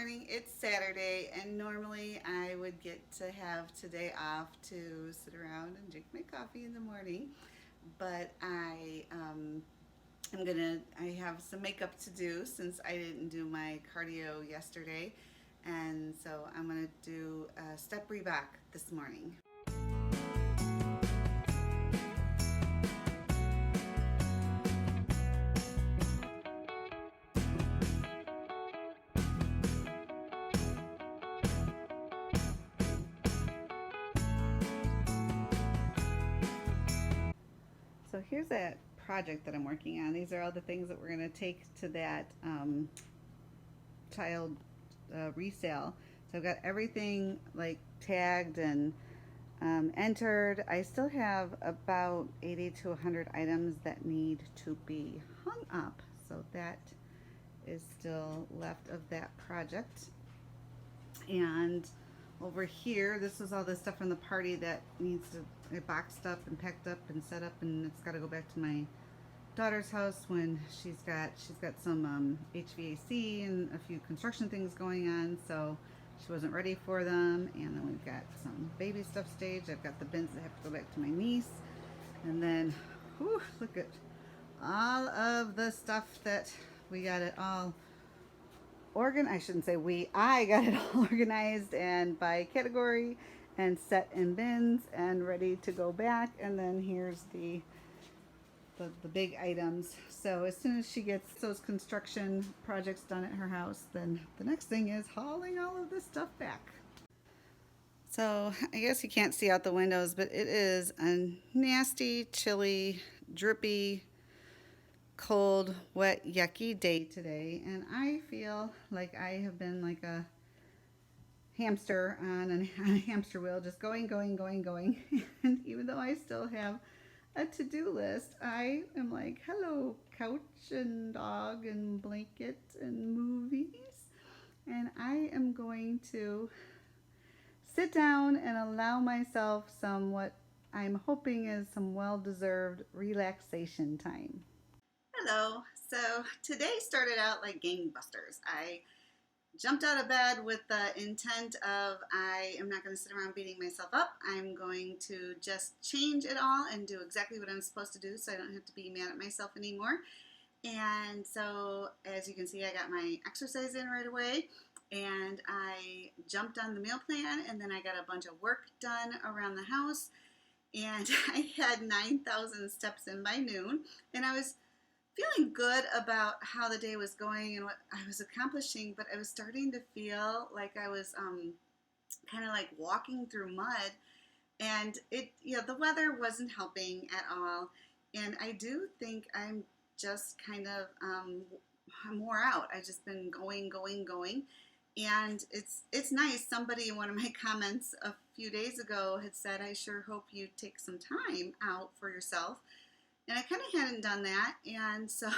morning. It's Saturday, and normally I would get to have today off to sit around and drink my coffee in the morning. But I have some makeup to do since I didn't do my cardio yesterday, and so I'm gonna do a step Reebok this morning. So here's that project that I'm working on. These are all the things that we're gonna take to that child resale. So I've got everything like tagged and entered. I still have about 80 to 100 items that need to be hung up. So that is still left of that project. And over here, this is all the stuff from the party that needs to get boxed up and packed up and set up, and it's got to go back to my daughter's house when she's got some HVAC and a few construction things going on, so she wasn't ready for them. And then we've got some baby stuff staged. I've got the bins that have to go back to my niece, and then whew, look at all of the stuff that we got it all I shouldn't say we, I got it all organized and by category and set in bins and ready to go back. And then here's the big items. So as soon as she gets those construction projects done at her house, then the next thing is hauling all of this stuff back. So I guess you can't see out the windows, but it is a nasty, chilly, drippy, cold, wet, yucky day today, and I feel like I have been like a hamster on a hamster wheel, just going, going, going, going. And even though I still have a to-do list, I am like, hello, couch and dog and blanket and movies. And I am going to sit down and allow myself some what I'm hoping is some well-deserved relaxation time. Hello. So today started out like gangbusters. I jumped out of bed with the intent of I am not going to sit around beating myself up. I'm going to just change it all and do exactly what I'm supposed to do so I don't have to be mad at myself anymore. And so as you can see, I got my exercise in right away, and I jumped on the meal plan, and then I got a bunch of work done around the house, and I had 9,000 steps in by noon, and I was feeling good about how the day was going and what I was accomplishing, but I was starting to feel like I was kind of like walking through mud, and the weather wasn't helping at all. And I do think I'm just kind of I'm wore out. I've just been going, going, going, and it's nice. Somebody in one of my comments a few days ago had said, "I sure hope you take some time out for yourself." And I kind of hadn't done that. And so,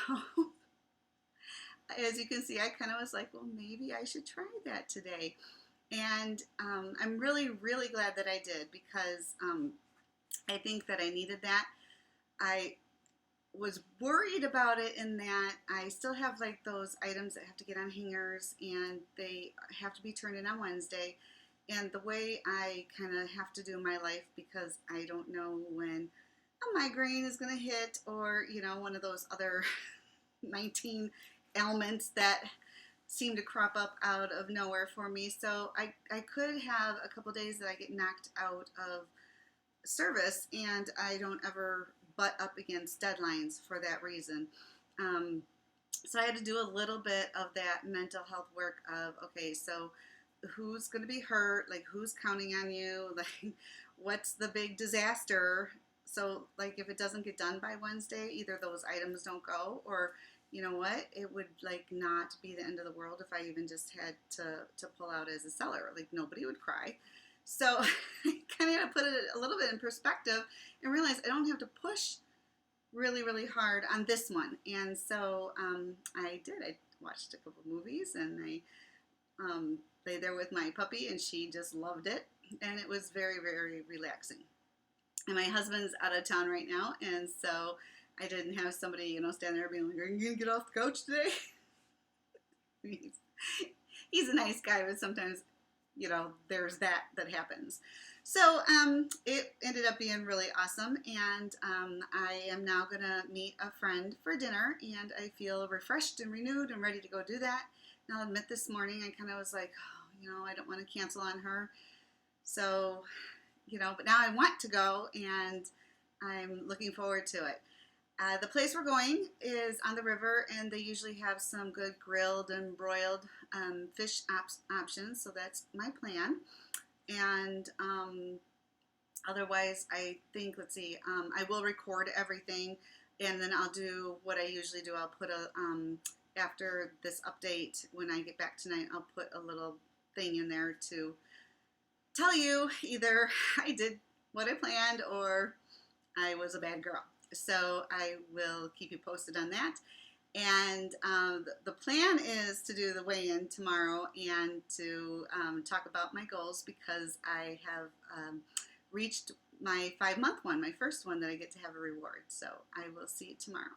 as you can see, I kind of was like, well, maybe I should try that today. And I'm really, really glad that I did, because I think that I needed that. I was worried about it in that I still have like those items that have to get on hangers and they have to be turned in on Wednesday. And the way I kind of have to do my life, because I don't know when a migraine is going to hit, or one of those other 19 ailments that seem to crop up out of nowhere for me. So I could have a couple days that I get knocked out of service, and I don't ever butt up against deadlines for that reason. So I had to do a little bit of that mental health work of, okay, so who's going to be hurt, like who's counting on you, like what's the big disaster. So like if it doesn't get done by Wednesday, either those items don't go, or you know what, it would like not be the end of the world if I even just had to pull out as a seller. Like nobody would cry. So I kind of had to put it a little bit in perspective and realize I don't have to push really, really hard on this one. And so I did. I watched a couple of movies, and I lay there with my puppy, and she just loved it. And it was very, very relaxing. And my husband's out of town right now, and so I didn't have somebody, stand there being like, "Are you gonna get off the couch today?" He's a nice guy, but sometimes, there's that happens. So it ended up being really awesome, and I am now gonna meet a friend for dinner, and I feel refreshed and renewed and ready to go do that. And I'll admit, this morning I kind of was like, oh, I don't want to cancel on her. So, but now I want to go, and I'm looking forward to it. The place we're going is on the river, and they usually have some good grilled and broiled fish options, so that's my plan. And otherwise, I think, let's see, I will record everything, and then I'll do what I usually do. I'll put after this update, when I get back tonight, I'll put a little thing in there to tell you either I did what I planned or I was a bad girl. So I will keep you posted on that. And the plan is to do the weigh-in tomorrow and to talk about my goals, because I have reached my 5-month one, my first one that I get to have a reward. So I will see you tomorrow.